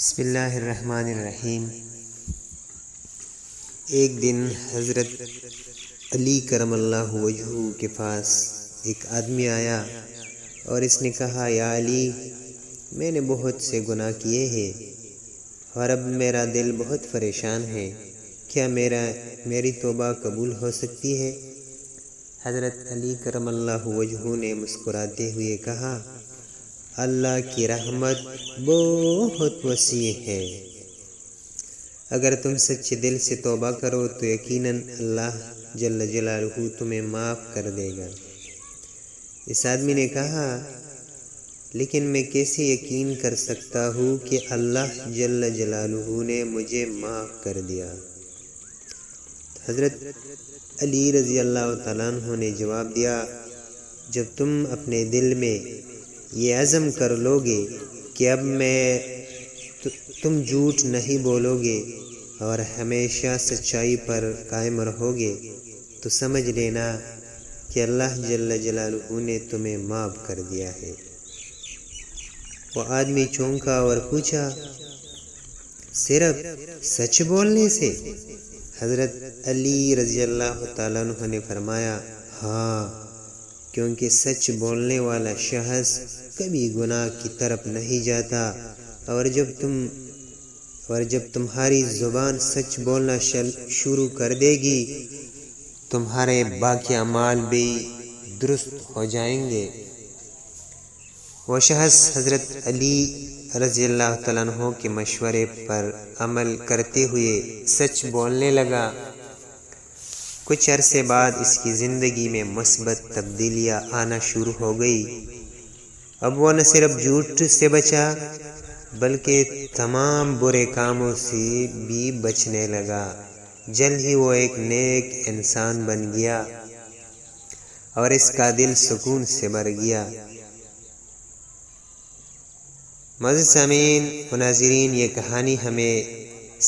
بسم اللہ الرحمن الرحیم۔ ایک دن حضرت علی کرم اللہ وجہہ کے پاس ایک آدمی آیا اور اس نے کہا، یا علی، میں نے بہت سے گناہ کیے ہیں اور اب میرا دل بہت پریشان ہے، کیا میری توبہ قبول ہو سکتی ہے؟ حضرت علی کرم اللہ وجہہ نے مسکراتے ہوئے کہا، اللہ کی رحمت بہت وسیع ہے، اگر تم سچے دل سے توبہ کرو تو یقیناً اللہ جل جلالہ تمہیں معاف کر دے گا۔ اس آدمی نے کہا، لیکن میں کیسے یقین کر سکتا ہوں کہ اللہ جل جلالہ نے مجھے معاف کر دیا؟ حضرت علی رضی اللہ تعالیٰ عنہ نے جواب دیا، جب تم اپنے دل میں یہ عزم کر لو گے کہ اب تم جھوٹ نہیں بولو گے اور ہمیشہ سچائی پر قائم رہو گے تو سمجھ لینا کہ اللہ جل جلالہ نے تمہیں معاف کر دیا ہے۔ وہ آدمی چونکا اور پوچھا، صرف سچ بولنے سے؟ حضرت علی رضی اللہ تعالیٰ عنہ نے فرمایا، ہاں، کیونکہ سچ بولنے والا شخص کبھی گناہ کی طرف نہیں جاتا، اور جب تمہاری زبان سچ بولنا شروع کر دے گی تمہارے باقی اعمال بھی درست ہو جائیں گے۔ وہ شخص حضرت علی رضی اللہ تعالیٰ عنہ کے مشورے پر عمل کرتے ہوئے سچ بولنے لگا۔ کچھ عرصے بعد اس کی زندگی میں مثبت تبدیلیاں آنا شروع ہو گئی۔ اب وہ نہ صرف جھوٹ سے بچا بلکہ تمام برے کاموں سے بھی بچنے لگا۔ جلد ہی وہ ایک نیک انسان بن گیا اور اس کا دل سکون سے بھر گیا۔ معزز سامعین و ناظرین، یہ کہانی ہمیں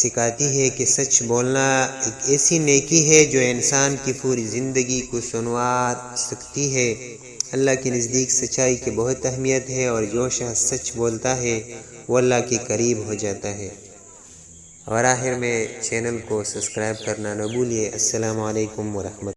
سکھاتی ہے کہ سچ بولنا ایک ایسی نیکی ہے جو انسان کی پوری زندگی کو سنوار سکتی ہے۔ اللہ کے نزدیک سچائی کی بہت اہمیت ہے، اور جو شخص سچ بولتا ہے وہ اللہ کے قریب ہو جاتا ہے۔ اور آخر میں چینل کو سبسکرائب کرنا نہ بھولیے۔ السلام علیکم ورحمۃ اللہ۔